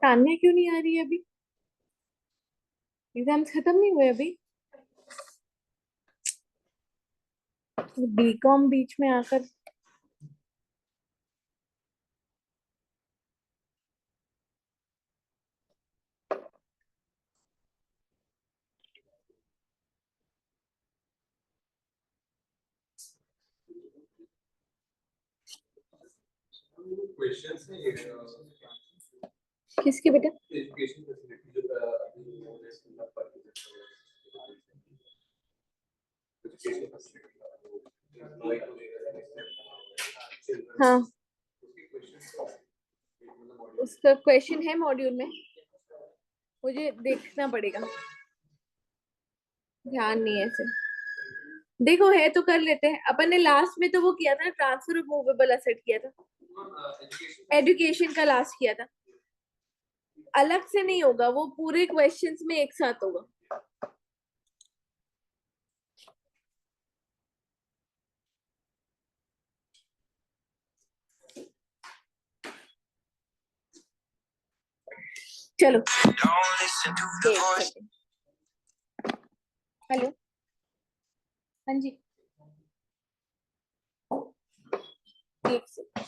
तान्या क्यों नहीं आ रही है अभी? एग्जाम्स खत्म नहीं हुए अभी? बीकॉम बीच में आकर किसके बेटा? हाँ, उसका क्वेश्चन है मॉड्यूल में, मुझे देखना पड़ेगा, ध्यान नहीं है ऐसे। देखो है तो कर लेते हैं। अपन ने लास्ट में तो वो किया था, ट्रांसफर ऑफ मूवेबल एसेट किया था, एजुकेशन का लास्ट किया था। अलग से नहीं होगा वो, पूरे क्वेश्चंस में एक साथ होगा। चलो हेलो, हाँ जी, एक सेकंड।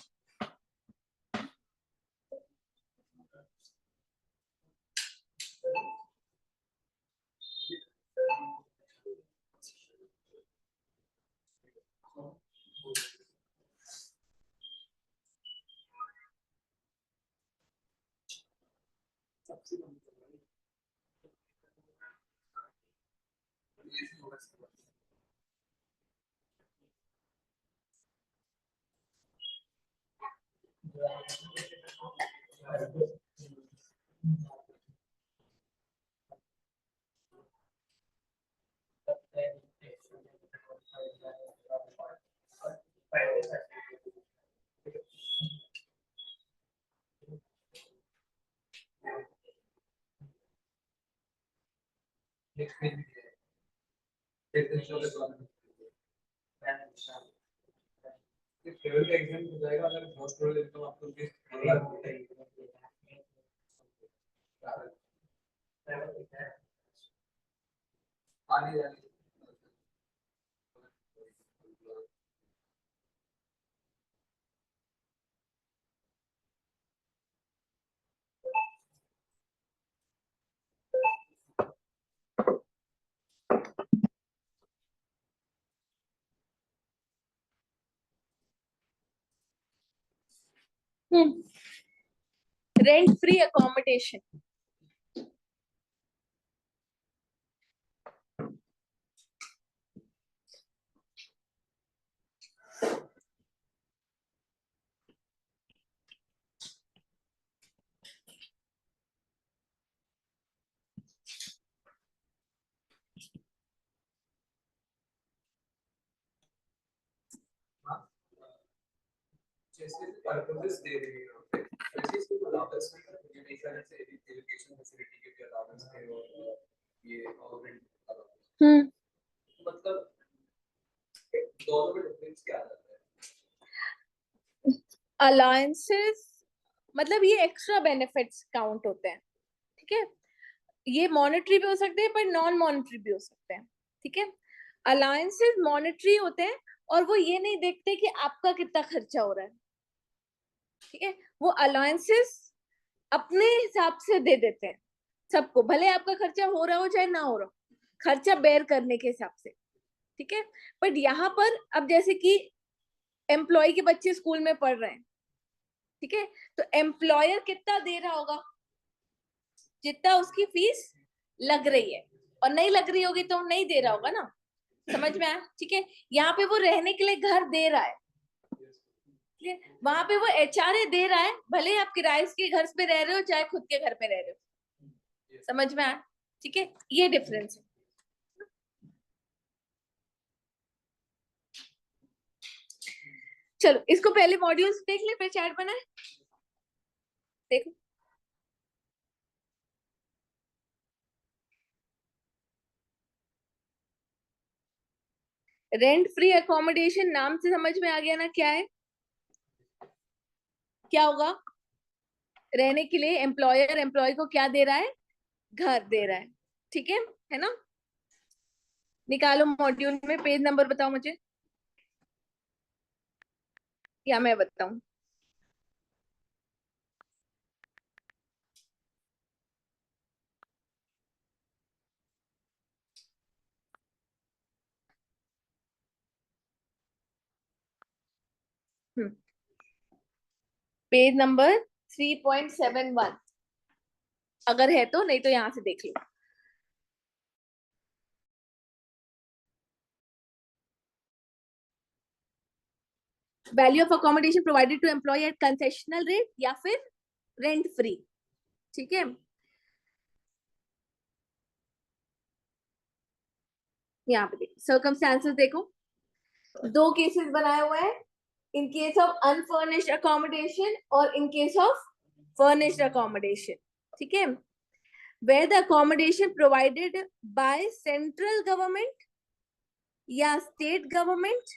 लेवल का एग्जाम हो जाएगा अगर मोस्ट प्रोबेबली तो आपको आने जाने रेंट फ्री अकोमोडेशन, जैसे पर्पसेस दे रही है जैसे इसको अलाउंस में ये नहीं करने से एजुकेशन फैसिलिटी के भी अलाउंस दे और ये गवर्नमेंट मतलब दोनों में डिफरेंस क्या आता है? अलाउंसेस मतलब ये एक्स्ट्रा बेनिफिट्स काउंट होते हैं, ठीक है। ये मॉनेटरी भी हो सकते हैं पर नॉन मॉनेटरी भी हो सकते हैं, ठीक है। अलाउंसेस मॉनेटरी होते हैं और वो ये नहीं देखते कि आपका कितना खर्चा हो रहा है, ठीक है। वो अलाउंसेस अपने हिसाब से दे देते हैं सबको, भले आपका खर्चा हो रहा हो चाहे ना हो रहा हो, खर्चा बेयर करने के हिसाब से, ठीक है। बट यहाँ पर अब जैसे कि एम्प्लॉय के बच्चे स्कूल में पढ़ रहे हैं, ठीक है, तो एम्प्लॉयर कितना दे रहा होगा, जितना उसकी फीस लग रही है, और नहीं लग रही होगी तो नहीं दे रहा होगा ना, समझ में आया, ठीक है। यहाँ पे वो रहने के लिए घर दे रहा है, वहां पे वो एचआरए दे रहा है, भले आप किराए के घर पे रह रहे हो चाहे खुद के घर पे रह रहे हो, समझ में आया, ठीक है। ये डिफरेंस है। चलो इसको पहले मॉड्यूल्स देख ले फिर चार्ट बनाए, देखो। रेंट फ्री अकोमोडेशन नाम से समझ में आ गया ना क्या है, क्या होगा, रहने के लिए एम्प्लॉयर एम्प्लॉय को क्या दे रहा है, घर दे रहा है, ठीक है ना। निकालो मॉड्यूल में पेज नंबर बताओ मुझे, या मैं बताऊं। पेज नंबर 3.71 अगर है तो, नहीं तो यहां से देख लो। Value of accommodation provided to employ at concessional rate या फिर रेंट फ्री, ठीक है। यहाँ पे देखो सर्कमस्टांसेस, देखो दो केसेस बनाए हुए हैं, in case of unfurnished accommodation और in case of furnished accommodation, ठीक है। where the accommodation provided by central government या state government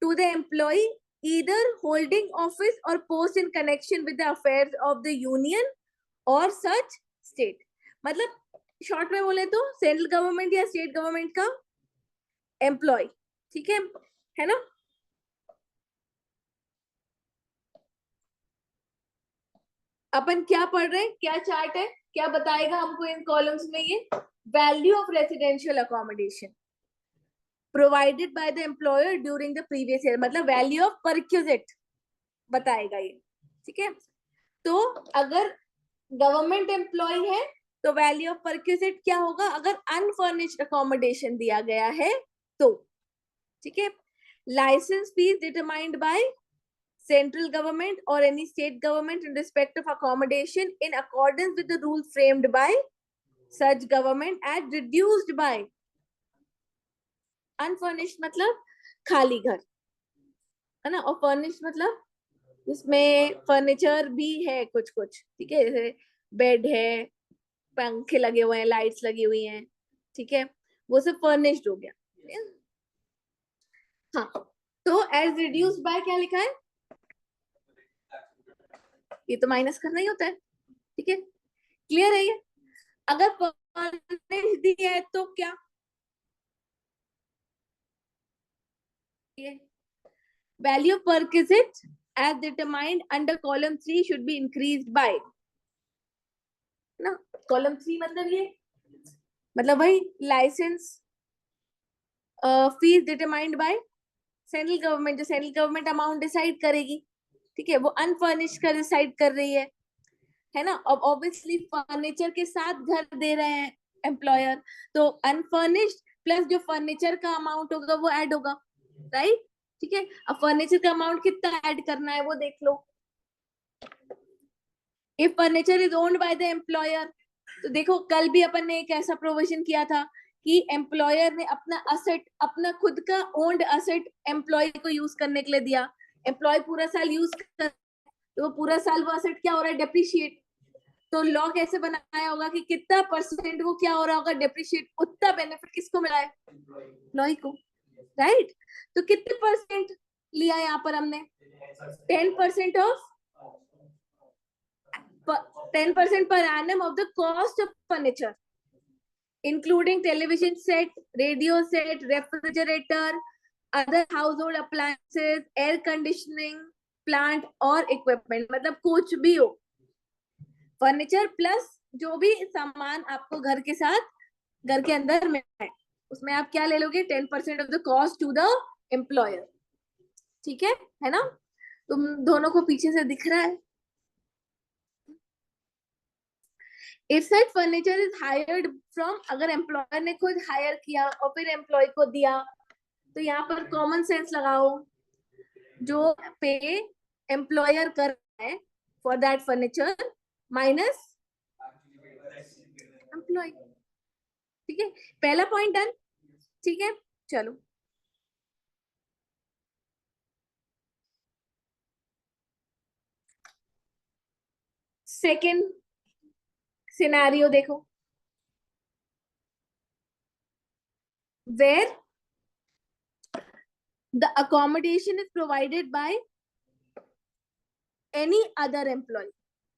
to the employee either holding office or post in connection with the affairs of the union or such state, मतलब short में बोले तो central government या state government का employ, ठीक है ना। अपन क्या पढ़ रहे हैं, क्या चार्ट है, क्या बताएगा हमको इन कॉलम्स में, ये value of residential accommodation provided by the employer during the previous year, मतलब वैल्यू ऑफ परक्यूजिट बताएगा ये, ठीक है। तो अगर गवर्नमेंट एम्प्लॉय है तो वैल्यू ऑफ परक्यूजिट क्या होगा, अगर अनफर्निश्ड अकोमोडेशन दिया गया है तो, ठीक है। Licence fee determined by central government or any state government in respect of accommodation in accordance with the rules framed by such government and reduced by unfurnished मतलब खाली घर, है ना, और furnished मतलब इसमें फर्नीचर भी है कुछ कुछ, ठीक है, जैसे बेड है, पंखे लगे हुए हैं, लाइट्स लगी हुई हैं, ठीक है, वो सब फर्निश्ड हो गया। हाँ, तो एज रिड्यूस बाय क्या लिखा है, ये तो माइनस करना ही होता है, ठीक है, क्लियर है ये। अगर फर्निश्ड दिया है तो क्या, ये value perquisite as determined under column 3 should be increased by, ना, column 3 मतलब ये, मतलब भाई licence fee determined by central government, जो सेंट्रल गवर्नमेंट अमाउंट डिसाइड करेगी, ठीक है, वो अनफर्निश का डिसाइड कर रही है ना। अब ऑब्वियसली फर्नीचर के साथ घर दे रहे हैं एम्प्लॉयर, तो अनफर्निश्ड प्लस जो फर्नीचर का अमाउंट होगा वो ऐड होगा, राइट, ठीक है। अब फर्नीचर का अमाउंट कितना ऐड करना है वो देख लो। If furniture is owned by the employer, तो देखो कल भी अपन ने एक ऐसा प्रोविजन किया था कि एम्प्लॉयर ने अपना असेट, अपना खुद का ओन्ड असेट एम्प्लॉय को यूज करने के लिए दिया, एम्प्लॉय पूरा साल यूज कर, तो वो पूरा साल वो असेट क्या हो रहा है, डेप्रिशिएट। तो लॉ कैसे बनाया होगा कि कितना परसेंट वो क्या हो रहा होगा, डेप्रिशिएट, उतना बेनिफिट किसको मिला है, एम्प्लॉय को, राइट। तो कितने परसेंट लिया यहाँ पर हमने, 10% of 10% per annum of the cost of furniture, including television set, radio set, refrigerator, other household appliances, air conditioning, plant और equipment, मतलब कुछ भी हो, फर्नीचर प्लस जो भी सामान आपको घर के साथ, घर के अंदर में है, उसमें आप क्या ले लोगे, 10% of the cost to the employer, ठीक है ना। तुम दोनों को पीछे से दिख रहा है। If said furniture is hired from, अगर एम्प्लॉयर ने खुद हायर किया और फिर एम्प्लॉय को दिया, तो यहाँ पर कॉमन सेंस लगाओ, जो पे एम्प्लॉयर कर रहा है for that furniture minus employ, ठीक है, पहला पॉइंट डन, ठीक है। चलो सेकेंड सिनेरियो देखो, where the accommodation is provided by any other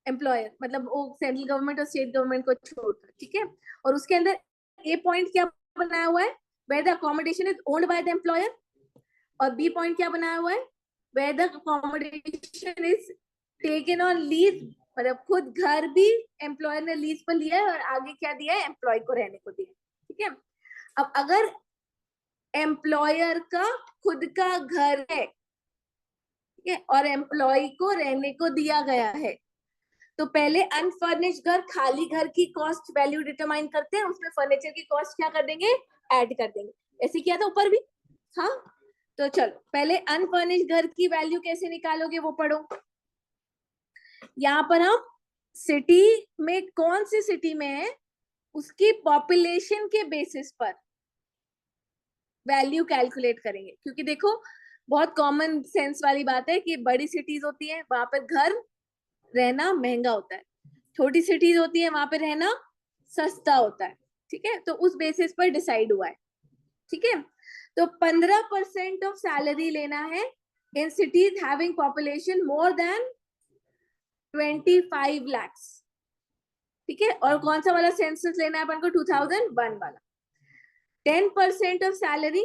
employer, मतलब वो सेंट्रल गवर्नमेंट और स्टेट गवर्नमेंट को छोड़कर, ठीक है। और उसके अंदर ए पॉइंट क्या बनाया हुआ है, where the accommodation is owned by the employer, और बी पॉइंट क्या बनाया हुआ है, where the accommodation is taken on lease, मतलब खुद घर भी एम्प्लॉयर ने लीज पर लिया है और आगे क्या दिया है, एम्प्लॉय को रहने को दिया, ठीक है। अब अगर एम्प्लॉयर का खुद का घर है, ठीक है, और एम्प्लॉय को रहने को दिया गया है, तो पहले अनफर्निश्ड घर, खाली घर की कॉस्ट वैल्यू डिटरमाइन करते हैं, उसमें फर्नीचर की कॉस्ट क्या कर देंगे, ऐड कर देंगे, ऐसे किया था ऊपर भी, हाँ। तो चलो पहले अनफर्निश्ड घर की वैल्यू कैसे निकालोगे वो पढ़ो। यहाँ पर हम सिटी में, कौन सी सिटी में है उसकी पॉपुलेशन के बेसिस पर वैल्यू कैलकुलेट करेंगे, क्योंकि देखो बहुत कॉमन सेंस वाली बात है कि बड़ी सिटीज होती है वहां पर घर रहना महंगा होता है, छोटी सिटीज होती है वहां पर रहना सस्ता होता है, ठीक है। तो उस बेसिस पर डिसाइड हुआ है, ठीक है। तो 15% ऑफ सैलरी लेना है in cities having population more than 25 lakhs, ठीक है। और कौन सा वाला सेंसस लेना है अपन को, 2001 वाला। 10% of salary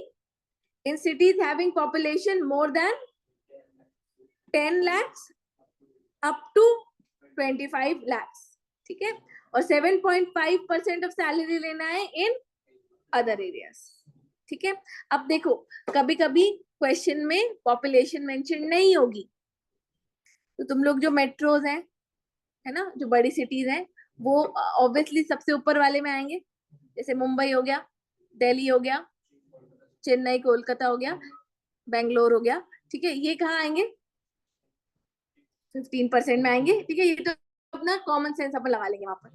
in cities having population more than 10 lakhs up to 25 lakhs, ठीक है। और 7.5% ऑफ सैलरी लेना है इन अदर एरियाज, ठीक है। अब देखो कभी कभी क्वेश्चन में पॉपुलेशन मेंशन नहीं होगी, तो तुम लोग जो मेट्रोज हैं, है ना, जो बड़ी सिटीज हैं, वो ऑब्वियसली सबसे ऊपर वाले में आएंगे, जैसे मुंबई हो गया, दिल्ली हो गया, चेन्नई कोलकाता हो गया, बेंगलोर हो गया, ठीक है। ये कहाँ आएंगे, 15% में आएंगे, ठीक है। ये तो अपना कॉमन सेंस अपन लगा लेंगे वहां पर,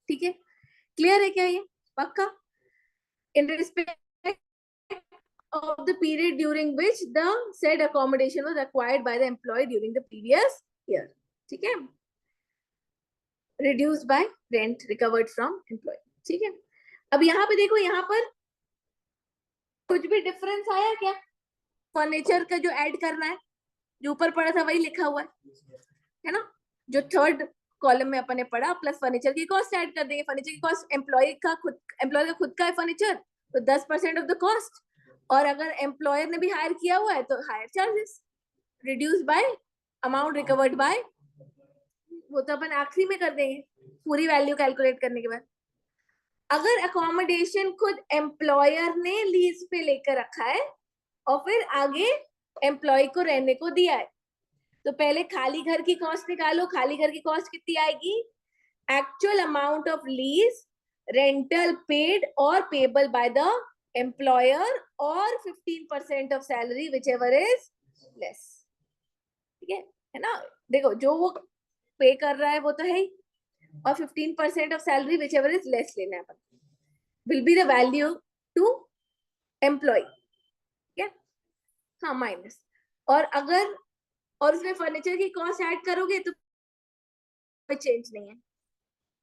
ठीक है। क्लियर है क्या ये, पक्का। In respect of the period during which the said accommodation was acquired by the employee during the previous year, ठीक है, reduced by rent recovered from employee, ठीक है। अब यहाँ पे देखो, यहाँ पर कुछ भी डिफरेंस आया क्या? फर्नीचर का जो ऐड करना है, जो ऊपर पड़ा था वही लिखा हुआ है ना? जो थर्ड कॉलम में अपन ने पढ़ा, प्लस फर्नीचर की कॉस्ट ऐड कर देंगे। फर्नीचर की कॉस्ट एम्प्लॉय का खुद का है फर्नीचर, तो 10% ऑफ द कॉस्ट। और अगर एम्प्लॉयर ने भी हायर किया हुआ है तो higher charges, reduce by amount recovered by, वो तो अपन आखिरी में कर देंगे पूरी वैल्यू कैलकुलेट करने के बाद। अगर अकोमोडेशन खुद एम्प्लॉयर ने लीज पे लेकर रखा है और फिर आगे एम्प्लॉय को रहने को दिया है, तो पहले खाली घर की कॉस्ट निकालो। खाली घर की कॉस्ट कितनी आएगी? Actual amount of lease, rental paid और पेबल बाय द एम्प्लॉयर, और 15% of salary whichever is less. ठीक है ना? देखो, जो वो पे कर रहा है वो तो है ही, और 15% of salary whichever is less लेना है अपन, will be the value to employ. हाँ, माइनस। और अगर और उसमें फर्नीचर की कॉस्ट ऐड करोगे तो कोई चेंज नहीं है,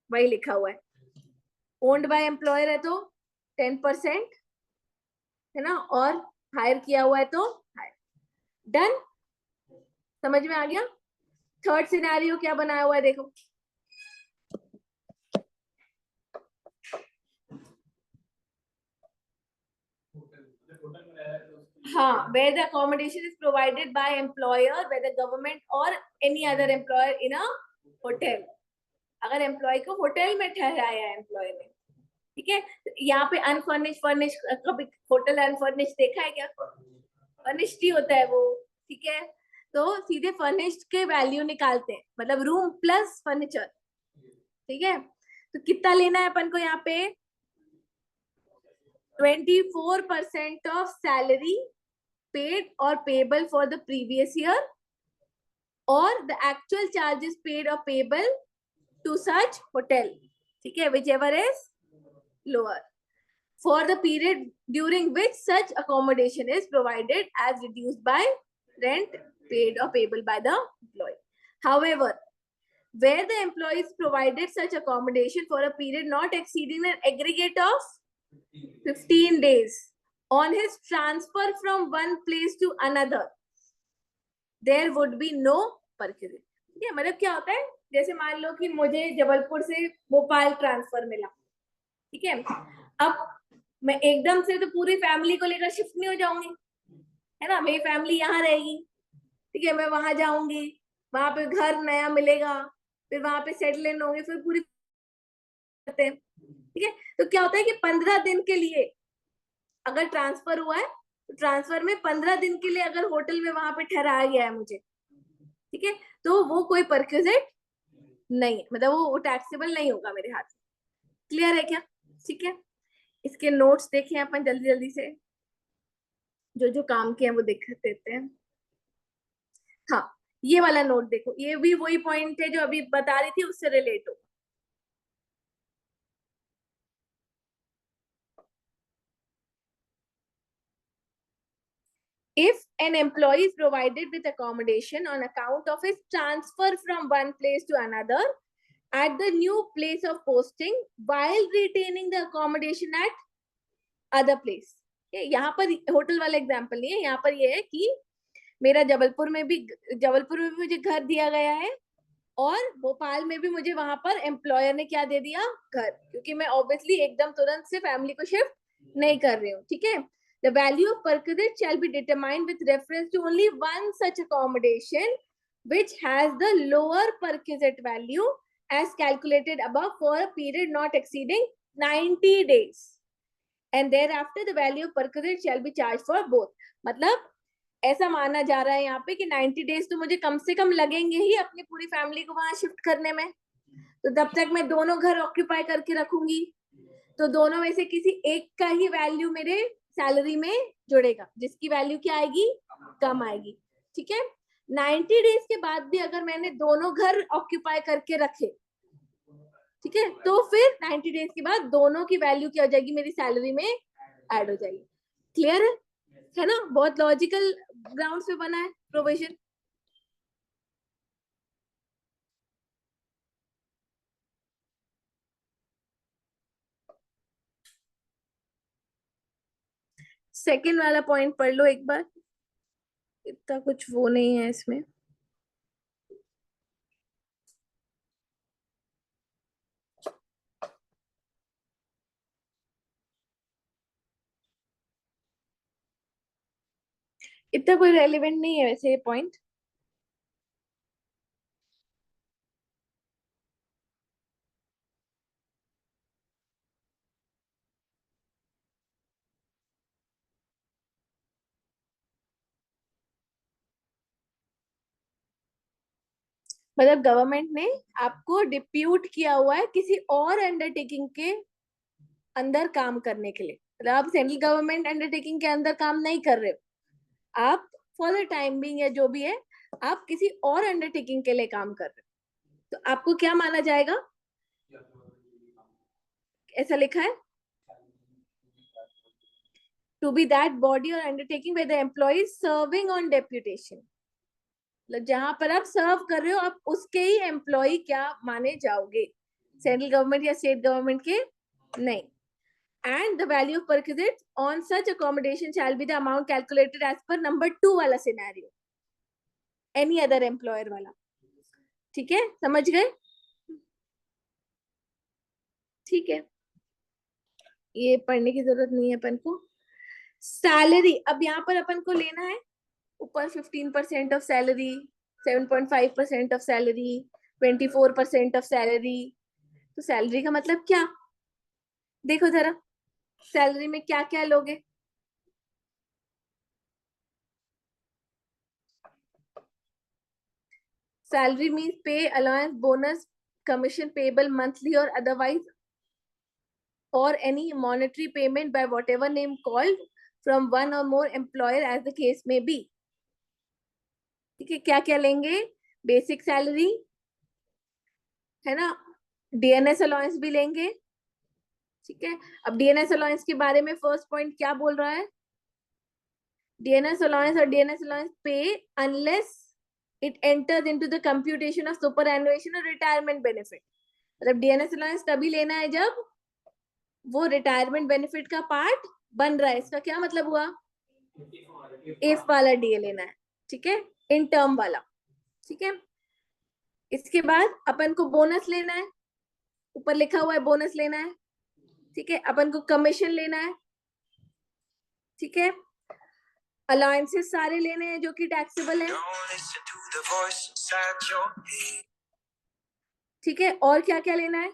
वही लिखा हुआ है। ओन्ड बाय एम्प्लॉयर है तो 10% है ना, और हायर किया हुआ है तो हायर। डन? समझ में आ गया? थर्ड सिनेरियो क्या बनाया हुआ है देखो। हाँ, where the accommodation is provided by employer, whether government or any other employer in a hotel। अगर एम्प्लॉय को होटल में ठहराया है एम्प्लॉय ने, ठीक है, यहाँ पे अनफर्निश फर्निश, कभी होटल अनफर्निश देखा है क्या? फर्निश्ड ही होता है वो। ठीक है, तो सीधे फर्निश्ड के वैल्यू निकालते हैं, मतलब रूम प्लस फर्नीचर। ठीक है, तो कितना लेना है अपन को यहाँ पे? 24% ऑफ सैलरी पेड और payable for the previous year, और द एक्चुअल चार्जेस पेड और पेबल टू सच होटल। ठीक है, which ever is lower, for the period during which such accommodation is provided as reduced by rent paid or payable by the employee. However, where the employees provided such accommodation for a period not exceeding an aggregate of 15 days on his transfer from one place to another, there would be no perquisite। ठीक है, मतलब क्या होता है, जैसे मान लो कि मुझे जबलपुर से भोपाल ट्रांसफर मिला, ठीक है, अब मैं एकदम से तो पूरी फैमिली को लेकर शिफ्ट नहीं हो जाऊंगी, है ना? मेरी फैमिली यहाँ रहेगी, ठीक है, मैं वहां जाऊंगी, वहां पे घर नया मिलेगा, फिर वहां पे सेटल इन होंगे, फिर पूरी करते हैं। ठीक है, तो क्या होता है कि 15 दिन के लिए अगर ट्रांसफर हुआ है, तो ट्रांसफर में 15 दिन के लिए अगर होटल में वहां पे ठहराया गया है मुझे, ठीक है, तो वो कोई परक्विजिट नहीं है, मतलब वो टैक्सेबल नहीं होगा मेरे हाथ में। क्लियर है क्या? ठीक है, इसके नोट्स देखें अपन जल्दी जल्दी से, जो जो काम किए हैं वो देख देते हैं। हाँ, ये वाला नोट देखो, ये भी वही पॉइंट है जो अभी बता रही थी, उससे रिलेट हो। If an employee is provided with accommodation on account of his transfer from one place to another at the new place of posting while retaining the accommodation at other place, यहाँ पर hotel वाला example नहीं है, यहाँ पर ये है कि मेरा जबलपुर में भी मुझे घर दिया गया है, और भोपाल में भी मुझे वहां पर एम्प्लॉयर ने क्या दे दिया? घर, क्योंकि मैं ऑब्वियसली एकदम तुरंत से फैमिली को शिफ्ट नहीं कर रही हूँ। ठीक है, the value of perquisite shall be determined with reference to only one such accommodation which has the lower perquisite value as calculated above for a period not exceeding 90 days, and thereafter the value of perquisite shall be charged for both। मतलब ऐसा माना जा रहा है यहाँ पे कि 90 days तो मुझे कम से कम लगेंगे ही अपनी पूरी फैमिली को वहां शिफ्ट करने में, तो तब तक मैं दोनों घर ऑक्यूपाई करके रखूंगी, तो दोनों में से किसी एक का ही वैल्यू मेरे सैलरी में जुड़ेगा, जिसकी वैल्यू क्या आएगी? कम आएगी। ठीक है, 90 डेज के बाद भी अगर मैंने दोनों घर ऑक्यूपाई करके रखे, ठीक है, तो फिर 90 डेज के बाद दोनों की वैल्यू क्या हो जाएगी? मेरी सैलरी में ऐड हो जाएगी। क्लियर है ना? बहुत लॉजिकल ग्राउंड्स पे बना है प्रोविजन। सेकंड वाला पॉइंट पढ़ लो एक बार, इतना कुछ वो नहीं है इसमें। इतना कोई रेलिवेंट नहीं है वैसे ये पॉइंट। मतलब गवर्नमेंट ने आपको डिप्यूट किया हुआ है किसी और अंडरटेकिंग के अंदर काम करने के लिए। मतलब आप सेंट्रल गवर्नमेंट अंडरटेकिंग के अंदर काम नहीं कर रहे हो, आप फॉर द टाइम बिंग या जो भी है आप किसी और अंडरटेकिंग के लिए काम कर रहे हो, तो आपको क्या माना जाएगा? ऐसा लिखा है, टू बी दैट बॉडी और undertaking with the employ serving on deputation. मतलब जहां पर आप सर्व कर रहे हो आप उसके ही एम्प्लॉय क्या माने जाओगे, सेंट्रल गवर्नमेंट या स्टेट गवर्नमेंट के नहीं। And the value of perquisites on such accommodation shall be the amount calculated as per number 2 वाला सिनेरियो, any other employer वाला। ठीक है, समझ गए? ठीक है, ये पढ़ने की जरूरत नहीं है अपन को। सैलरी अब यहाँ पर अपन को लेना है, ऊपर 15% of salary, 7.5% of salary, 24% of salary. तो सैलरी का मतलब क्या, देखो जरा, सैलरी में क्या क्या लोगे? Salary means pay, allowance, bonus, commission payable monthly or otherwise, or any monetary payment by whatever name called from one or more employer as the case may be। ठीक है, क्या क्या लेंगे? बेसिक सैलरी है ना, डीएनएस अलाउंस भी लेंगे। ठीक है, अब डीएनएस अलाउंस के बारे में फर्स्ट पॉइंट क्या बोल रहा है? डीएनएस अलाउंस और डीएनएस अलाउंस पे unless it enters into the computation of superannuation और रिटायरमेंट बेनिफिट। मतलब डीएनएस अलाउंस तभी लेना है जब वो रिटायरमेंट बेनिफिट का पार्ट बन रहा है। इसका क्या मतलब हुआ? इफ वाला डीए लेना है, ठीक है, इन टर्म वाला। ठीक है, इसके बाद अपन को बोनस लेना है, ऊपर लिखा हुआ है बोनस लेना है। ठीक है, अपन को कमीशन लेना है। ठीक है, अलाउंसेस सारे लेने हैं जो कि टैक्सेबल है। ठीक है, और क्या क्या लेना है?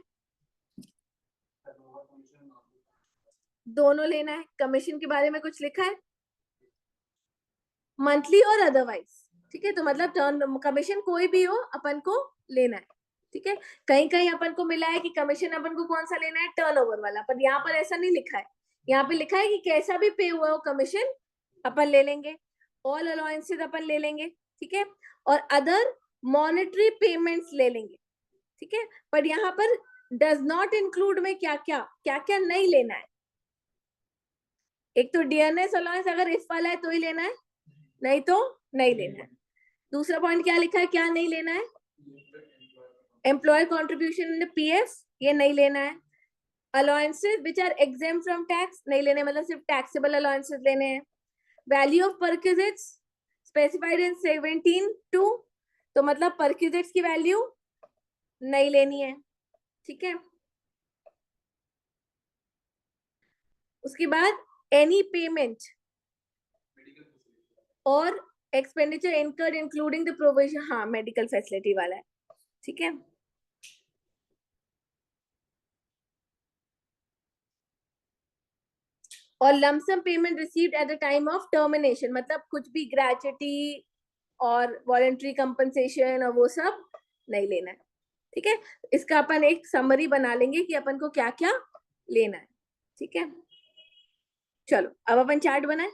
दोनों लेना है। कमीशन के बारे में कुछ लिखा है? मंथली और अदरवाइज। ठीक है, तो मतलब टर्न कमीशन कोई भी हो अपन को लेना है। ठीक है, कहीं कहीं अपन को मिला है कि कमीशन अपन को कौन सा लेना है, टर्नओवर वाला, पर यहाँ पर ऐसा नहीं लिखा है। यहाँ पे लिखा है कि कैसा भी पे हुआ हो कमीशन अपन ले लेंगे, ऑल अलाउंसेस अपन ले लेंगे। ठीक है, और अदर मॉनेटरी पेमेंट्स ले लेंगे। ठीक है, पर यहाँ पर डज नॉट इंक्लूड में क्या क्या नहीं लेना है। एक तो डीएनएस अलाउंस अगर इफ वाला है तो ही लेना है, नहीं तो नहीं लेना है। दूसरा पॉइंट क्या लिखा है, क्या नहीं लेना है? एम्प्लॉयर कॉन्ट्रीब्यूशन इन पीएफ, ये नहीं लेना है। Allowances which are exempt from tax नहीं लेने, मतलब सिर्फ टैक्सेबल अलाउंसेस लेने हैं। Value of perquisites specified in 17(2), तो मतलब परक्विजिट्स की वैल्यू नहीं लेनी है। ठीक है, उसके बाद एनी पेमेंट और expenditure incurred including the provision, हाँ मेडिकल फैसिलिटी वाला है। ठीक है, और lump sum payment received at the time of termination, मतलब कुछ भी ग्रेचुटी और वॉलंटरी कंपनसेशन और वो सब नहीं लेना है। ठीक है, इसका अपन एक समरी बना लेंगे कि अपन को क्या क्या लेना है। ठीक है, चलो अब अपन चार्ट बनाए।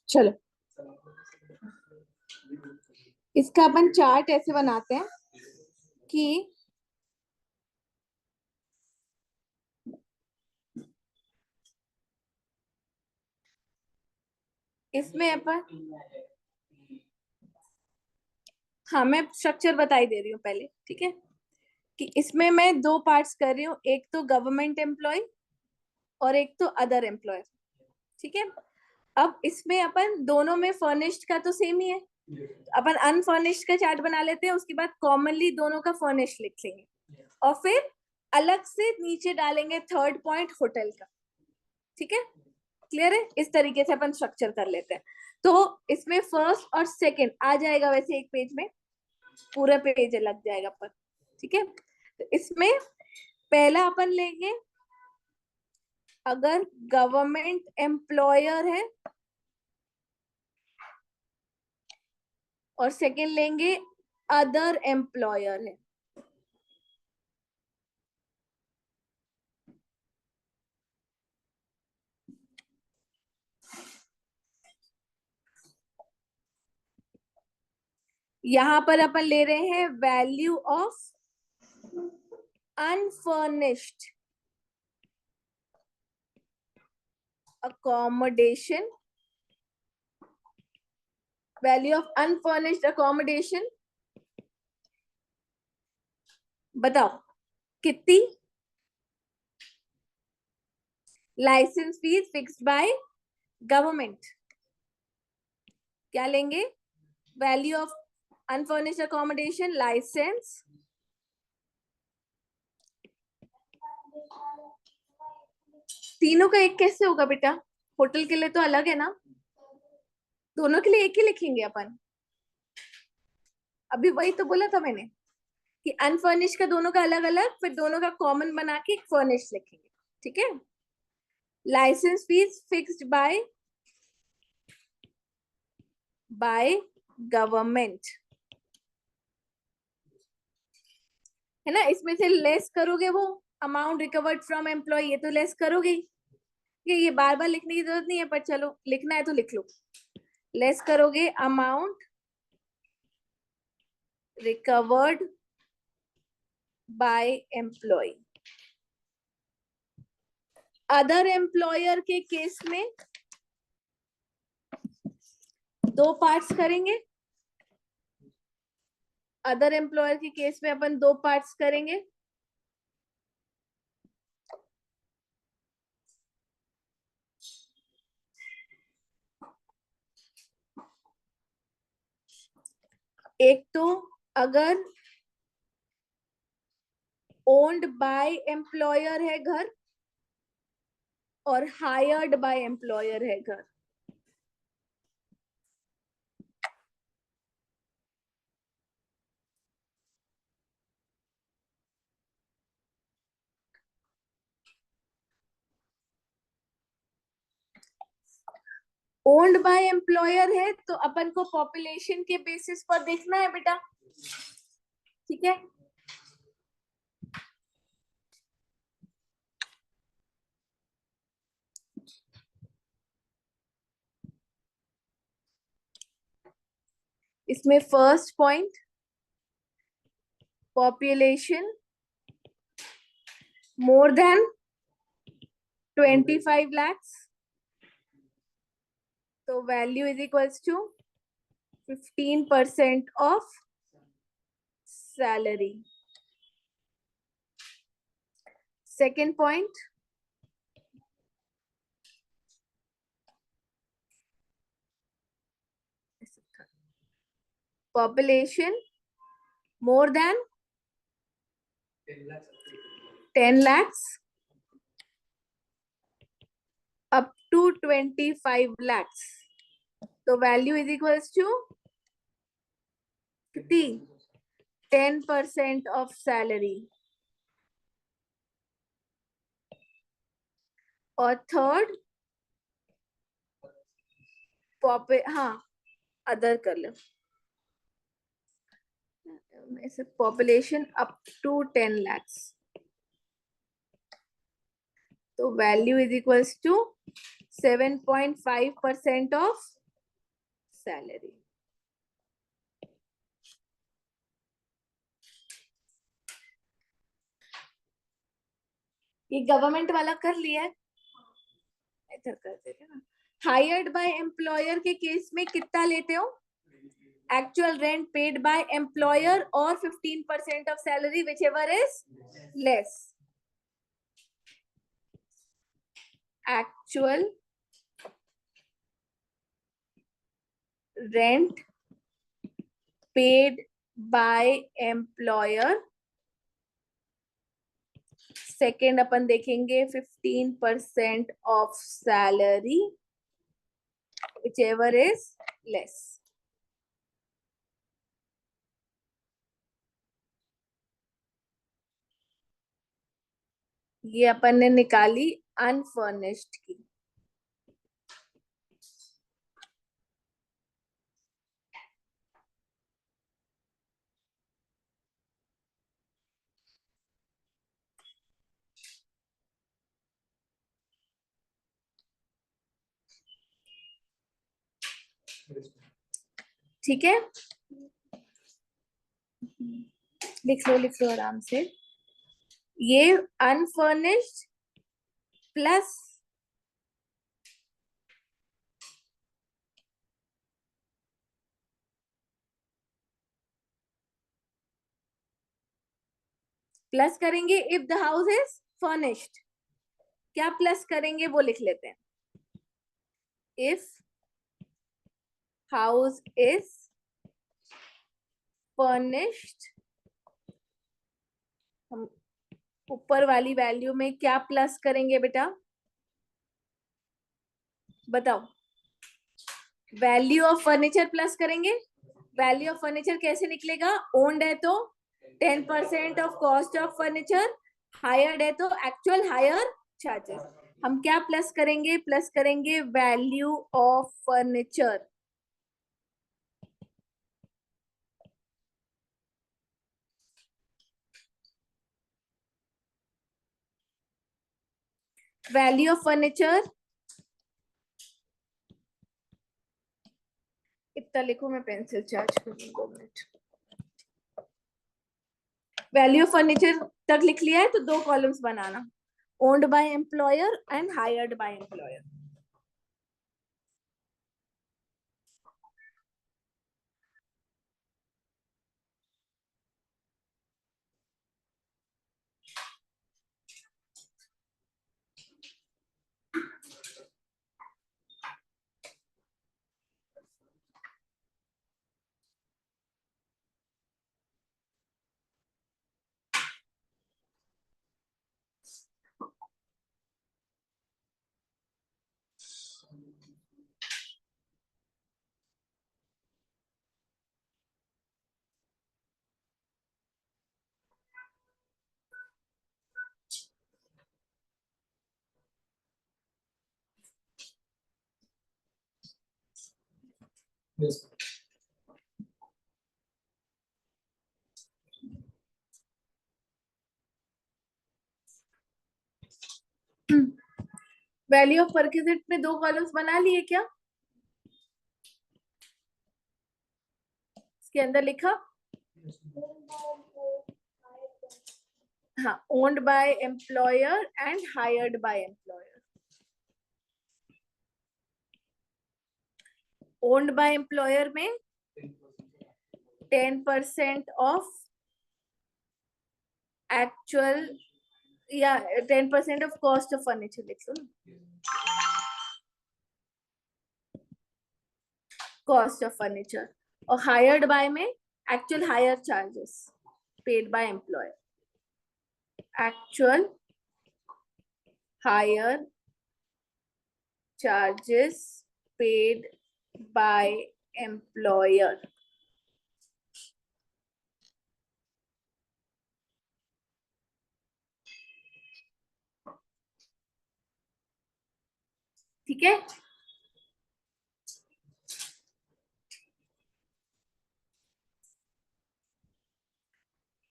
चलो इसका अपन चार्ट ऐसे बनाते हैं कि इसमें अपन, हाँ मैं स्ट्रक्चर बताई दे रही हूँ पहले, ठीक है, कि इसमें मैं दो पार्ट्स कर रही हूँ, एक तो गवर्नमेंट एम्प्लॉय और एक तो अदर एम्प्लॉय, ठीक है। अब इसमें अपन दोनों में फर्निश्ड का तो सेम ही है, अपन अनफर्निश्ड का चार्ट बना लेते हैं, उसके बाद कॉमनली दोनों का फर्निश्ड लिख लेंगे और फिर अलग से नीचे डालेंगे थर्ड पॉइंट होटल का, ठीक है, क्लियर है। इस तरीके से अपन स्ट्रक्चर कर लेते हैं, तो इसमें फर्स्ट और सेकंड आ जाएगा, वैसे एक पेज में पूरा पेज लग जाएगा पर, ठीक है। तो इसमें पहला अपन लेंगे अगर गवर्नमेंट एम्प्लॉयर है, और सेकंड लेंगे अदर एम्प्लॉयर है। यहां पर अपन ले रहे हैं value of unfurnished accommodation, value of unfurnished accommodation, बताओ कितनी, licence fee fixed by government, क्या लेंगे, value of unfurnished accommodation licence तीनों का एक कैसे होगा बेटा, होटल के लिए तो अलग है ना, दोनों के लिए एक ही लिखेंगे अपन, अभी वही तो बोला था मैंने कि अनफर्निश्ड का दोनों का अलग अलग, फिर दोनों का कॉमन बना के एक फर्निश्ड लिखेंगे, ठीक है। Licence fee fixed by government, है ना, इसमें से लेस करोगे वो अमाउंट रिकवर्ड फ्रॉम एम्प्लॉय, ये तो लेस करोगे ही, ये बार बार लिखने की जरूरत नहीं है, पर चलो लिखना है तो लिख लो, लेस करोगे amount recovered by employ. Other employer के केस में दो पार्ट्स करेंगे, अदर एम्प्लॉयर के केस में अपन दो पार्ट्स करेंगे, एक तो अगर ओन्ड बाय एम्प्लॉयर है घर और हायर्ड बाय एम्प्लॉयर है घर, ओन्ड बाय एम्प्लॉयर है तो अपन को पॉपुलेशन के बेसिस पर देखना है बेटा, ठीक है। इसमें first point population more than 25 lakhs, तो value is equals to 15% of salary. Second point, population more than 10 lakhs. 10 lakhs up to 25 lakhs. तो वैल्यू इज इक्वल्स टू कितनी? 10% ऑफ सैलरी. और थर्ड हाँ अदर कर लो. Population up to 10 lakhs. तो value is equals to 7.5% of salary. ये government वाला कर लिया है, इधर कर देते ना. हायर्ड बाय एम्प्लॉयर के केस में कितना लेते हो? Actual rent paid by employer और 15% of salary whichever is less. Actual rent paid by employer. Second अपन देखेंगे 15% of salary whichever is less. ये अपन ने निकाली अनफर्निश्ड की. ठीक है, लिख लो आराम से. ये अनफर्निश्ड प्लस प्लस करेंगे if the house is furnished. क्या प्लस करेंगे वो लिख लेते हैं. इफ हाउस इज फर्निश्ड, हम ऊपर वाली वैल्यू में क्या प्लस करेंगे बेटा? बताओ. वैल्यू ऑफ फर्नीचर प्लस करेंगे. वैल्यू ऑफ फर्नीचर कैसे निकलेगा? ओन्ड है तो 10% of cost of furniture, hired है तो एक्चुअल हायर चार्जेस. हम क्या प्लस करेंगे? प्लस करेंगे value of furniture. Value of furniture इतना लिखो, मैं पेंसिल चार्ज करूँ 2 मिनट. वैल्यू ऑफ फर्नीचर तक लिख लिया है तो 2 columns banana. Owned by employer and hired by employer. Yes. Value of perquisite में 2 कॉलम्स बना लिए क्या? इसके अंदर लिखा हाँ, owned by employer and hired by employer. Owned by employer में 10% ऑफ एक्चुअल या 10% ऑफ कॉस्ट ऑफ फर्नीचर लिख लो ना. कॉस्ट ऑफ फर्नीचर, और हायर्ड बाय में actual higher charges paid by employer, actual higher charges paid by employer. ठीक है,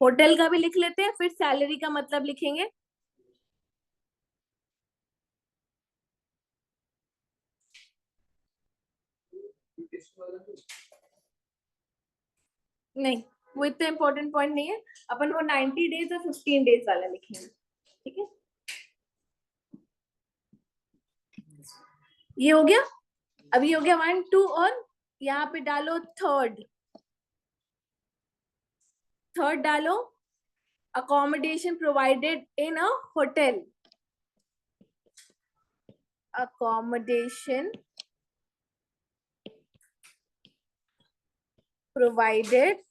hotel का भी लिख लेते हैं, फिर सैलरी का मतलब लिखेंगे। नहीं, वो इतना इंपॉर्टेंट पॉइंट नहीं है, अपन वो 90 डेज और 15 डेज वाला लिखेंगे। ठीक है, ये हो गया। अब ये हो गया 1 2, और यहाँ पे डालो थर्ड डालो, accommodation provided in a hotel, accommodation provided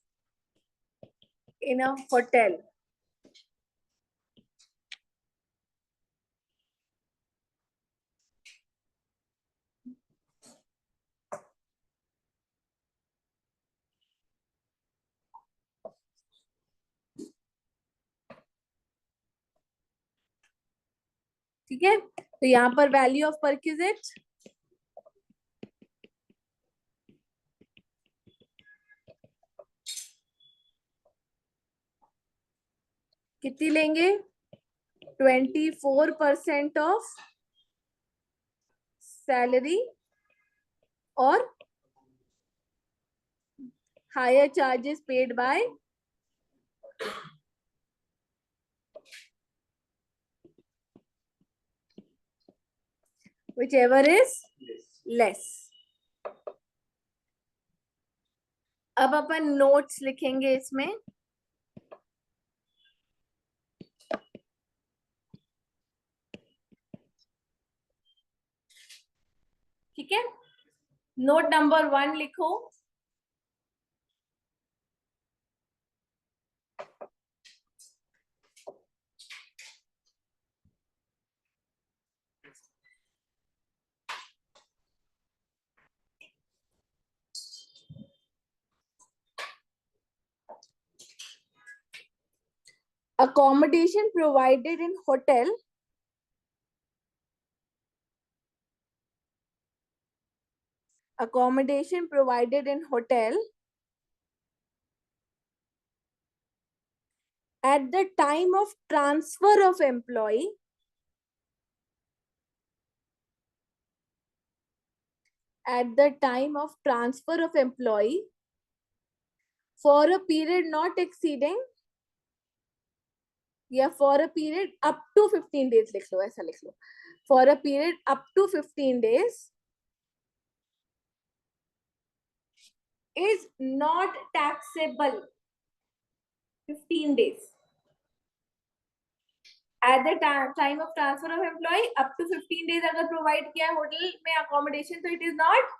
in a hotel। ठीक है, तो यहाँ पर वैल्यू ऑफ परक्यूजिट कितनी लेंगे, 24% ऑफ सैलरी और higher charges paid by whichever is less। अब अपन नोट्स लिखेंगे इसमें। ठीक है, नोट नंबर 1 लिखो। Accommodation provided in hotel accommodation provided in hotel at the time of transfer of employee at the time of transfer of employee for a period not exceeding या for a period up to 15 days लिख लो, ऐसा लिख लो, for a period up to 15 days is not taxable। 15 days at the time of transfer of employee up to 15 days अगर provide किया है hotel में accommodation तो it is not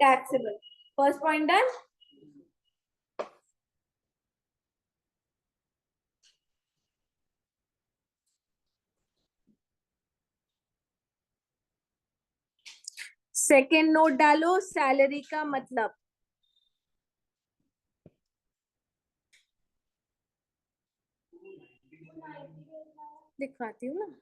taxable। first point done। Second note डालो, salary का मतलब। दिखाती हूँ ना,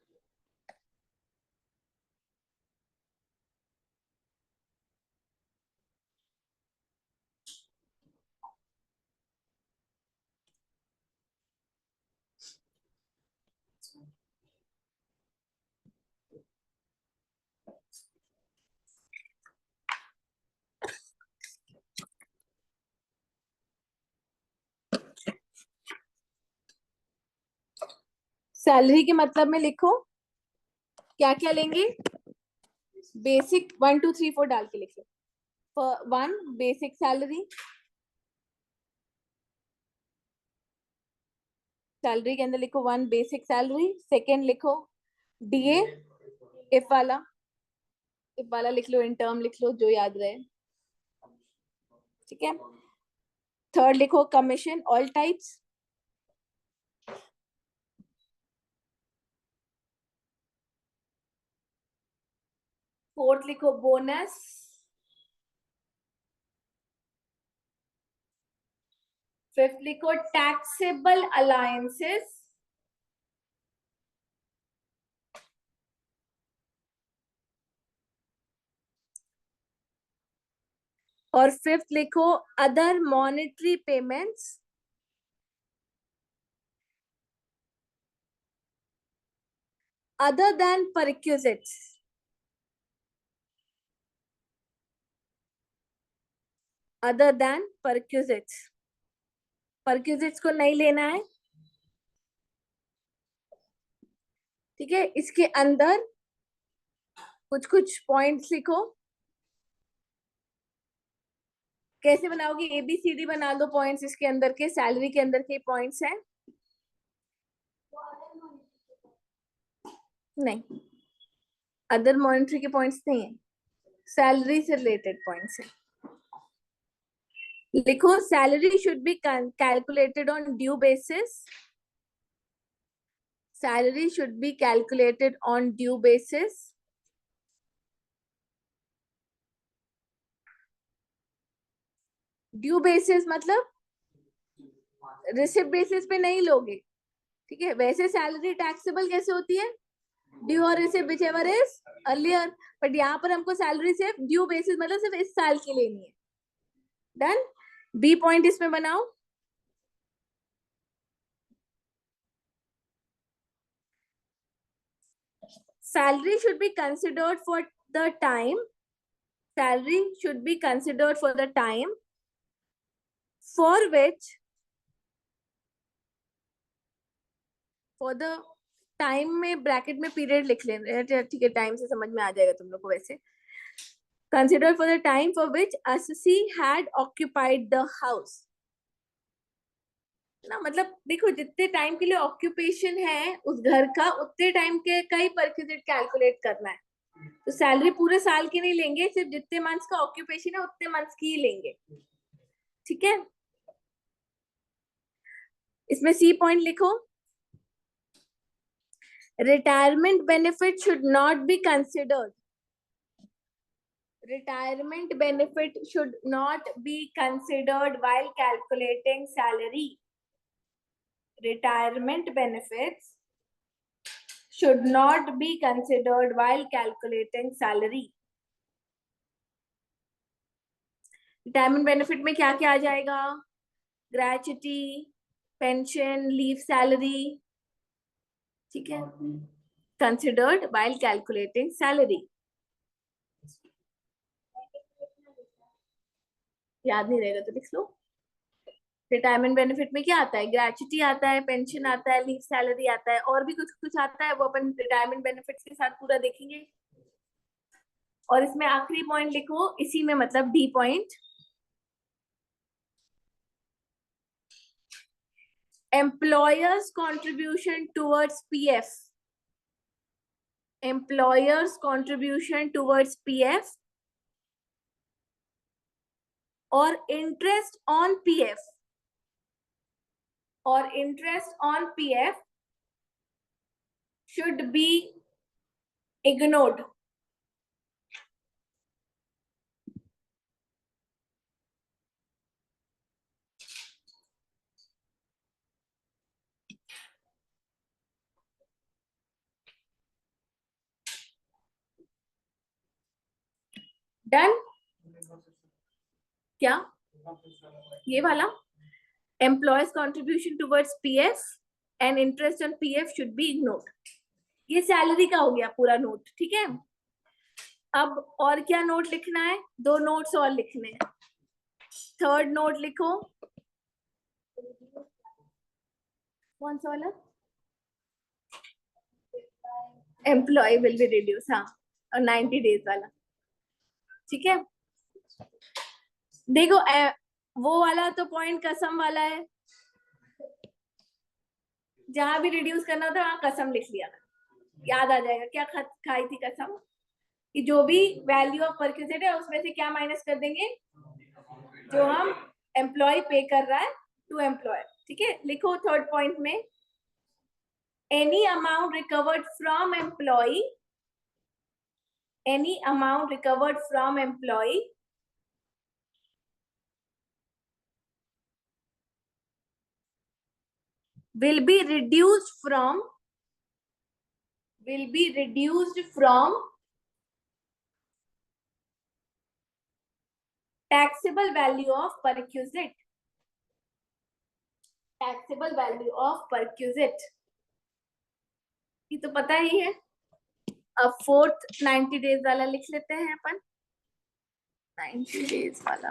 सैलरी के मतलब में लिखो क्या क्या लेंगे। बेसिक 1 2 3 4 डाल के लिख लो। 1 बेसिक सैलरी, सैलरी के अंदर लिखो 1 बेसिक सैलरी। सेकेंड लिखो डीए, इफ वाला लिख लो, इन टर्म लिख लो जो याद रहे। ठीक है। थर्ड लिखो कमीशन ऑल टाइप्स। फोर्थ लिखो बोनस। फिफ्थ लिखो टैक्सेबल अलायंसेस। और फिफ्थ लिखो other monetary payments other than perquisites. other than perquisites. perquisites को नहीं लेना है, ठीक है। इसके अंदर कुछ कुछ पॉइंट्स लिखो। कैसे बनाओगे? ABCD बना दो पॉइंट्स इसके अंदर के, सैलरी के अंदर के पॉइंट्स हैं। नहीं, अदर मॉनेटरी के पॉइंट्स नहीं है, सैलरी से रिलेटेड पॉइंट्स है। लिखो salary should be calculated on due basis. Salary should be calculated on due basis. Due basis मतलब रिसिप्ट बेसिस पे नहीं लोगे, ठीक है। वैसे सैलरी टैक्सेबल कैसे होती है? ड्यू और receipt whichever is earlier, but यहाँ पर हमको सैलरी सिर्फ ड्यू बेसिस मतलब सिर्फ इस साल की लेनी है। डन। बी पॉइंट इसमें बनाओ। Salary should be considered for the time. Salary should be considered for the time for which, for the time में ब्रैकेट में पीरियड लिख लेना, ठीक है, टाइम से समझ में आ जाएगा तुम लोग को। वैसे considered for the time for which assessee had occupied the house ना। मतलब देखो जितने टाइम के लिए ऑक्यूपेशन है उस घर का, उतने टाइम के का ही परक्विजिट कैलकुलेट करना है। तो सैलरी पूरे साल की नहीं लेंगे, सिर्फ जितने मंथ्स का ऑक्यूपेशन है उतने मंथ्स की ही लेंगे, ठीक है। इसमें सी पॉइंट लिखो, retirement benefit should not be considered. Retirement benefit should not be considered while calculating salary. Retirement benefits should not be considered while calculating salary. Retirement benefit में क्या क्या आ जाएगा? Gratuity, pension, leave salary, ठीक है, considered while calculating salary. याद नहीं रहेगा तो लिख लो। रिटायरमेंट बेनिफिट में क्या आता है? ग्रेचुटी आता है, पेंशन आता है, लीव सैलरी आता है, और भी कुछ कुछ आता है, वो अपन रिटायरमेंट बेनिफिट्स के साथ पूरा देखेंगे। और इसमें आखिरी पॉइंट लिखो इसी में, मतलब D point, employers contribution towards PF। Employers contribution towards PF और इंटरेस्ट ऑन PF, और interest on PF should be ignored. Done. क्या ये वाला? Employees contribution towards PF and interest on PF should be ignored. ये salary का हो गया पूरा नोट, ठीक है। अब और क्या नोट लिखना है? 2 नोट्स और लिखने हैं। थर्ड नोट लिखो, कौन सा वाला? एम्प्लॉय विल बी रिड्यूस, हाँ, और 90 डेज वाला, ठीक है। देखो वो वाला तो पॉइंट कसम वाला है, जहां भी रिड्यूस करना था वहां कसम लिख लिया था, याद आ जाएगा। क्या खाई थी कसम कि जो भी वैल्यू ऑफ परक्विजिट है उसमें से क्या माइनस कर देंगे? जो हम एम्प्लॉय पे कर रहा है टू एम्प्लॉयर, ठीक है। लिखो थर्ड पॉइंट में, any amount recovered from employ, any amount recovered from employee will be reduced from taxable value of perquisite, taxable value of perquisite, ये तो पता ही है। अब फोर्थ 90 डेज वाला लिख लेते हैं अपन, 90 डेज वाला।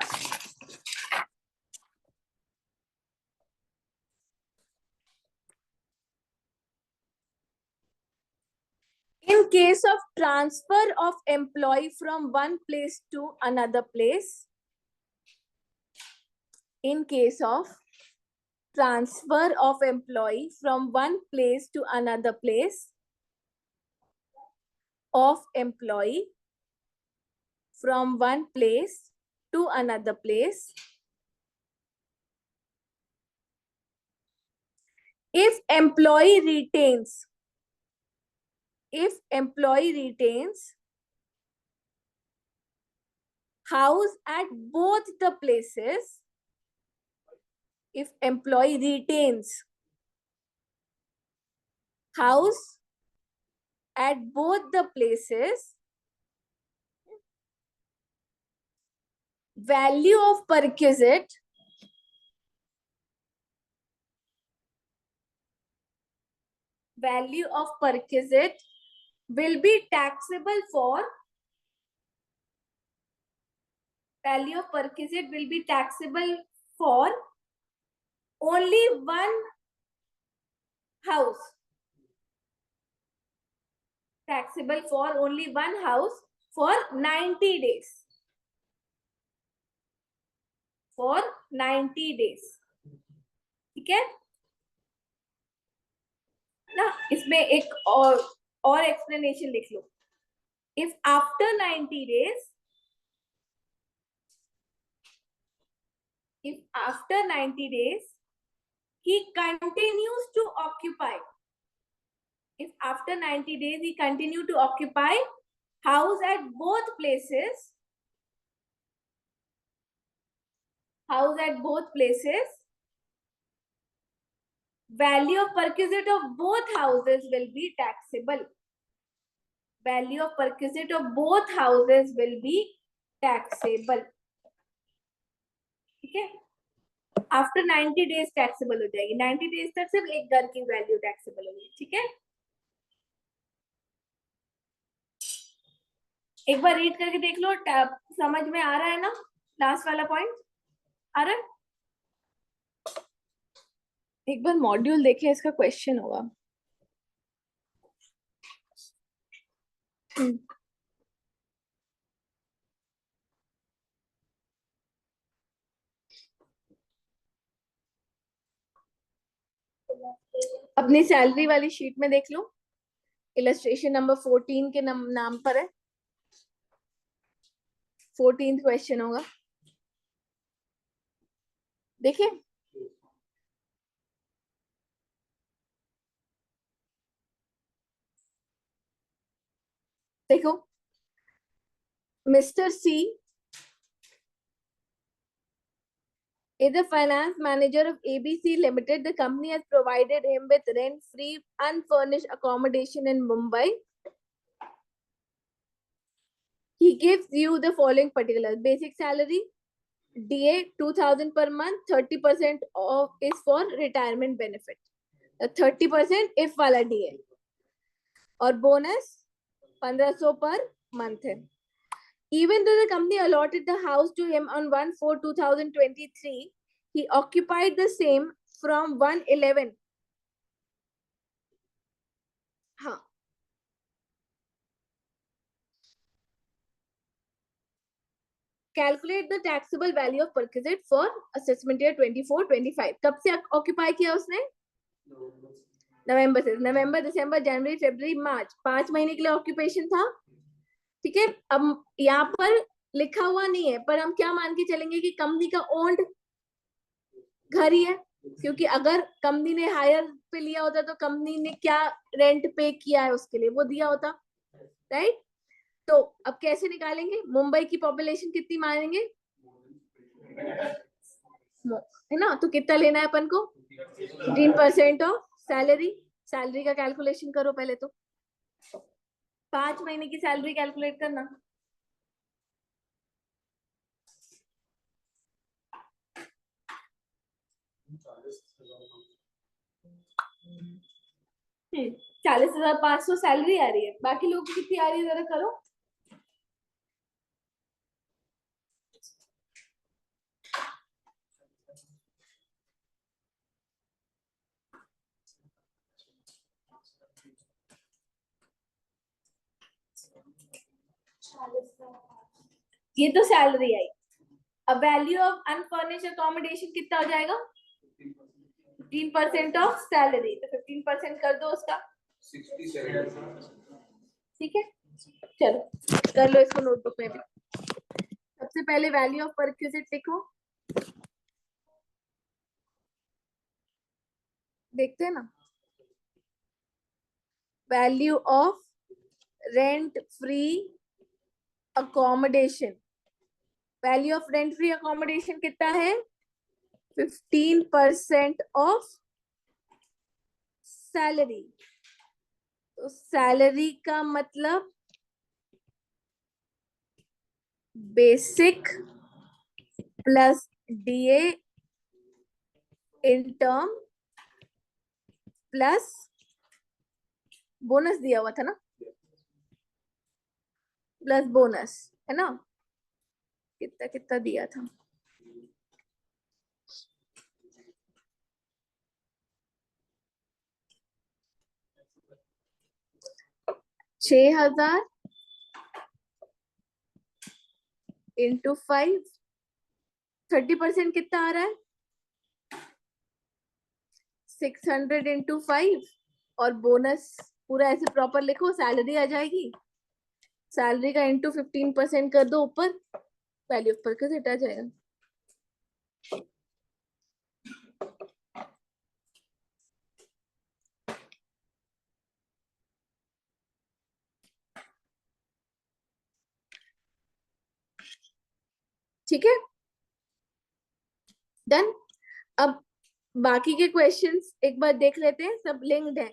In case of transfer of employee from one place to another place, in case of transfer of employee from one place to another place, of employee from one place to another place, if employee retains house at both the places, if employee retains house at both the places, value of perquisite will be taxable for only one house, taxable for only one house for 90 days, for 90 days, ठीक है ना। इसमें एक और explanation लिख लो, if after 90 days, he continues to occupy, if after 90 days he continue to occupy house at both places, value of perquisite of both houses will be taxable, ठीक है। After 90 days taxable हो जाएगी, 90 days तक सिर्फ एक घर की value taxable होगी, ठीक है। एक बार रीड करके देख लो, समझ में आ रहा है ना लास्ट वाला पॉइंट, आ रहा है। एक बार मॉड्यूल देखें, इसका क्वेश्चन होगा। अपनी सैलरी वाली शीट में देख लो, इलस्ट्रेशन नंबर 14 के नाम पर है, 14th क्वेश्चन होगा, देखिए। देखो, mister C is the finance manager of ABC Limited. The company has provided him with rent-free, unfurnished accommodation in Mumbai. He gives you the following particulars: basic salary, DA 2000 per month, 30% of is for retirement benefit, 30% if वाला DA, और bonus 1500 per month है। Even though the company allotted the house to him on 1/4/2023, he occupied the same from 1/11. हाँ, calculate the taxable value of perquisite for assessment year 24-25. कब से occupy किया उसने? नवंबर से, नवंबर, दिसंबर, जनवरी, फरवरी, मार्च, 5 महीने के लिए ऑक्यूपेशन था, ठीक है। अब यहाँ पर लिखा हुआ नहीं है, पर हम क्या मान के चलेंगे कि कंपनी का ओन्ड घर ही है, क्योंकि अगर कंपनी ने हायर पे लिया होता तो कंपनी ने क्या रेंट पे किया है उसके लिए वो दिया होता, राइट। तो अब कैसे निकालेंगे, मुंबई की पॉपुलेशन कितनी मानेंगे, है ना, तो कितना लेना है अपन को, 15% ऑफ सैलरी। सैलरी का कैलकुलेशन करो पहले, तो 5 महीने की सैलरी कैलकुलेट करना। हम्म, 40,500 सैलरी आ रही है, बाकी लोगों की कितनी आ रही है जरा करो। ये तो सैलरी आई। अब वैल्यू ऑफ अनफर्निश्ड अकोमोडेशन कितना हो जाएगा, 15% ऑफ सैलरी, तो 15% कर दो उसका, 67। ठीक है। चलो कर लो इसको नोटबुक में भी। सबसे पहले वैल्यू ऑफ परक्विजिट लिखो, देखते हैं ना, value of rent free accommodation, value of rent free accommodation कितना है, 15% ऑफ सैलरी। तो सैलरी का मतलब basic plus DA in term plus bonus दिया हुआ था ना, प्लस बोनस, है ना, कितना कितना दिया था, 6,000 इंटू 5, 30% कितना आ रहा है, 600 इंटू 5, और बोनस पूरा ऐसे प्रॉपर लिखो, सैलरी आ जाएगी, सैलरी का इंटू 15% कर दो ऊपर, वैल्यू ऊपर का सेट आ जाएगा। ठीक है, डन। अब बाकी के क्वेश्चंस एक बार देख लेते हैं, सब लिंक्ड है।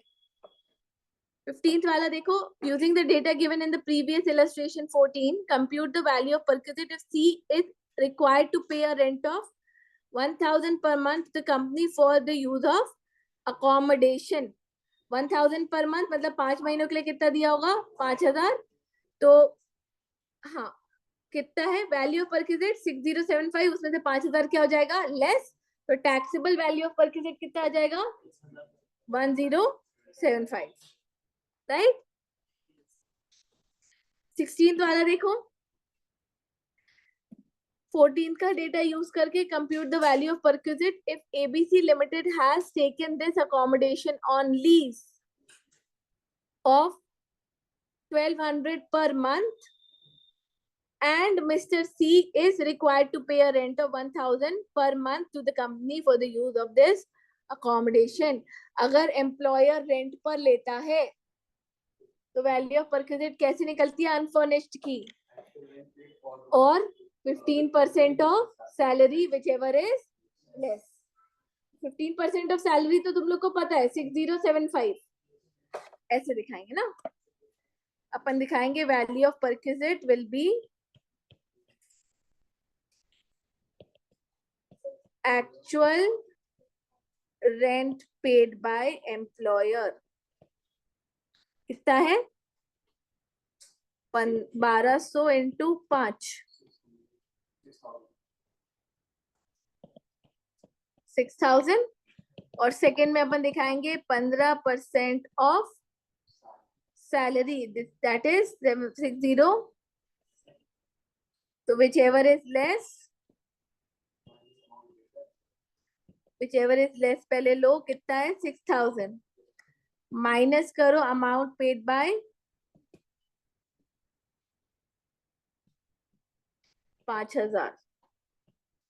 15th वाला देखो, using the data given in the previous illustration 14, compute the value of perquisite if C is required to pay a rent of 1,000 per month to the company for the use of accommodation। 1,000 per month मतलब 5 महीनों के लिए कितना दिया होगा, 5,000। तो हाँ, कितना है वैल्यू ऑफ परक्विजिट 6075, उसमें से 5,000 क्या हो जाएगा लेस, तो टैक्सेबल वैल्यू ऑफ परक्विजिट कितना आ जाएगा 1075, राइट। 16th वाला देखो, 14th का डेटा यूज करके compute the value of perquisite if ABC limited has taken this accommodation on lease of 1,200 per month and Mr. C is required to pay a rent of 1,000 per month to the company for the use of this accommodation। अगर employer rent पर लेता है तो value of perquisite कैसे निकलती है, unfurnished की, और 15% of salary whichever is less. 15% of salary तो तुम लोग को पता है 6075, ऐसे दिखाएंगे ना अपन, दिखाएंगे value of perquisite will be actual rent paid by employer, कितना है 1200 इंटू 5, 6,000, और सेकेंड में अपन दिखाएंगे 15% ऑफ सैलरी, दैट इज 760, तो which ever is less, which ever is less पहले लो, कितना है 6,000, माइनस करो अमाउंट पेड बाय 5,000.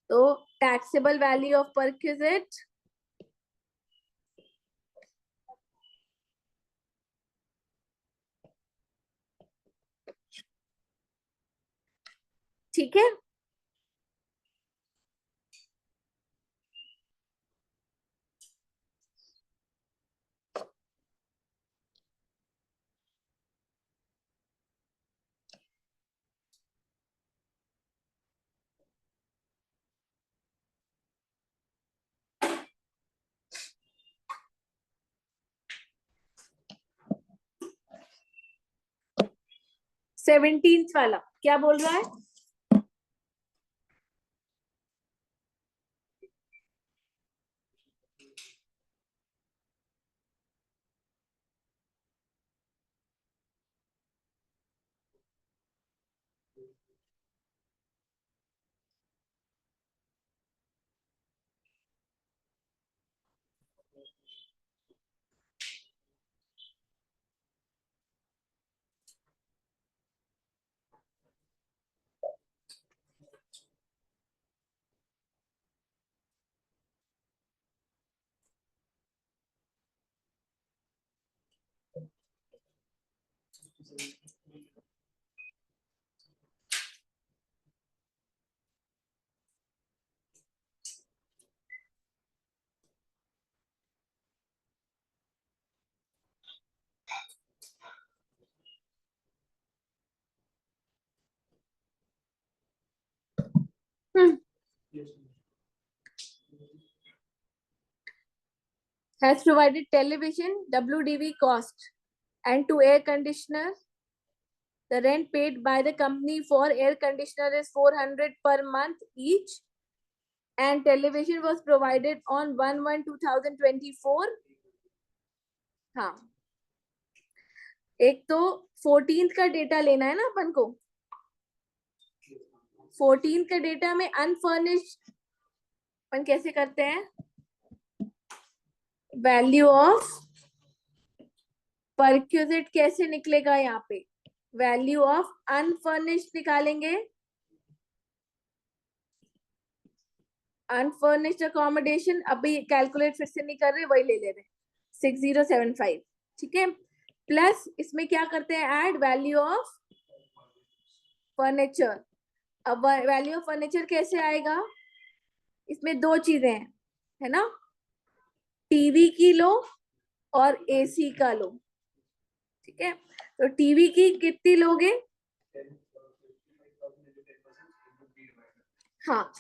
तो टैक्सेबल वैल्यू ऑफ परक्विजिट ठीक है. सेवनटीन्थ वाला क्या बोल रहा है? Has provided television WDV cost and to air conditioner. The rent paid by the company for air conditioner is 400 per month each, and television was provided on 1/1/2024. हाँ, एक तो 14th का डेटा लेना है ना अपन को. 14th का डेटा में अनफर्निश्ड अपन कैसे करते हैं? वैल्यू ऑफ परक्यूजिट कैसे निकलेगा? यहाँ पे वैल्यू ऑफ अनफर्निश्ड निकालेंगे. अनफर्निश्ड अकोमोडेशन अभी कैलकुलेट फिर से नहीं कर रहे, वही ले ले रहे 6075. ठीक है. प्लस इसमें क्या करते हैं? Add value of furniture. अब वैल्यू ऑफ फर्नीचर कैसे आएगा? इसमें दो चीजें हैं, है ना? टीवी की लो और एसी का लो. ठीक है. तो टीवी की कितनी लोगे? हाँ,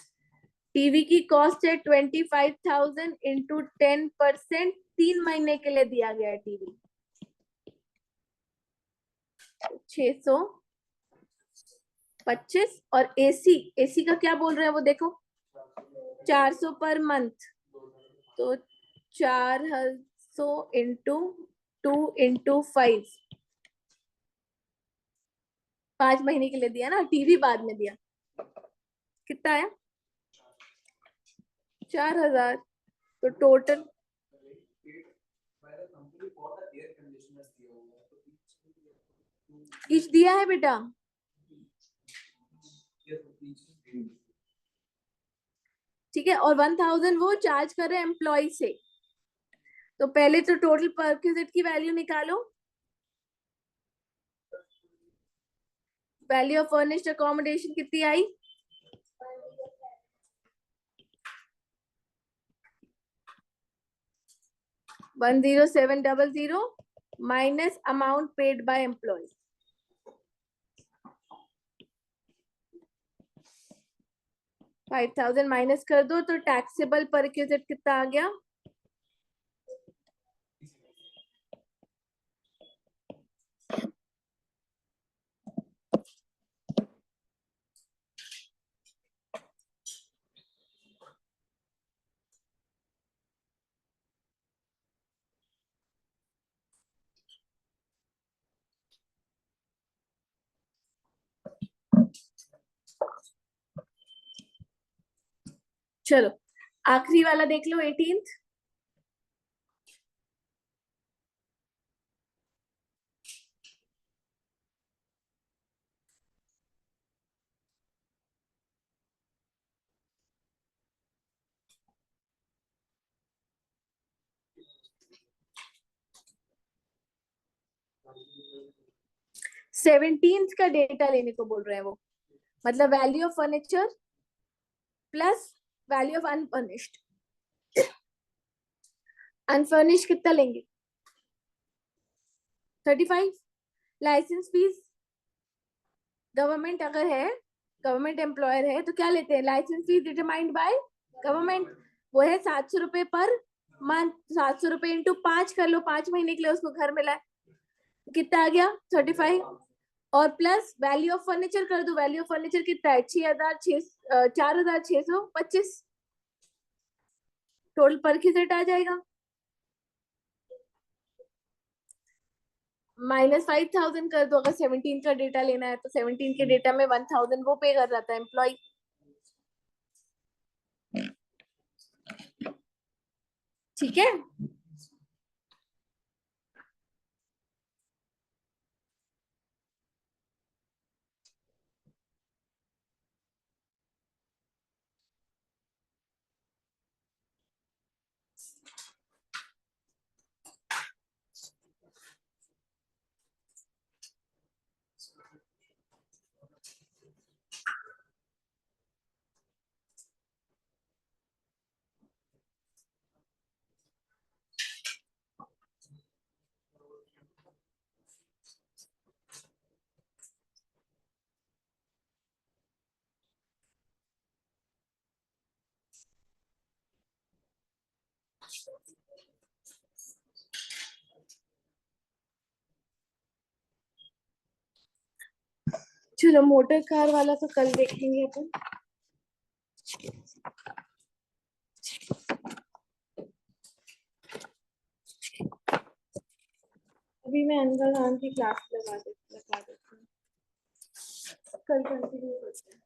टीवी की कॉस्ट है 25,000 इंटू 10%. 3 महीने के लिए दिया गया है टीवी. 625. और एसी, एसी का क्या बोल रहे हैं वो देखो, 400 पर मंथ. तो 400 इंटू 2 इंटू 5. 5 महीने के लिए दिया ना, टीवी बाद में दिया. कितना आया? 4,000. तो टोटल ईच दिया है बेटा. ठीक है. और 1,000 वो चार्ज कर रहे हैं एम्प्लॉय से. तो पहले तो टोटल परक्यूजिट की वैल्यू निकालो. वैल्यू ऑफ फर्निश्ड अकोमोडेशन कितनी आई? 10700 minus amount paid by employ. 5,000 minus कर दो तो टैक्सेबल परक्यूजिट कितना आ गया? चलो आखिरी वाला देख लो, 18th. 17th का डेटा लेने को बोल रहे हैं वो, मतलब value of furniture plus value of unfurnished. Unfurnished कितना लेंगे? 35। लाइसेंस फीस गवर्नमेंट अगर है, गवर्नमेंट एम्प्लॉयर है तो क्या लेते हैं? Licence fee determined by government, वो है 700 रुपए पर मंथ। 700 रुपए इंटू 5 कर लो, 5 महीने के लिए उसको घर मिला है, कितना आ गया? 35। और प्लस वैल्यू ऑफ फर्नीचर कर दो। वैल्यू ऑफ फर्नीचर कितना है? 4625 टोटल पर की सेट आ जाएगा। -5000 कर दो। अगर 17 का डेटा लेना है तो 17 के डेटा में 1000 वो पे कर जाता है एम्प्लॉय। ठीक है, चलो मोटर कार वाला तो कल देखेंगे अपन। अभी मैं अंदर की क्लास लगा देती हूँ, कल कंटिन्यू करते हैं।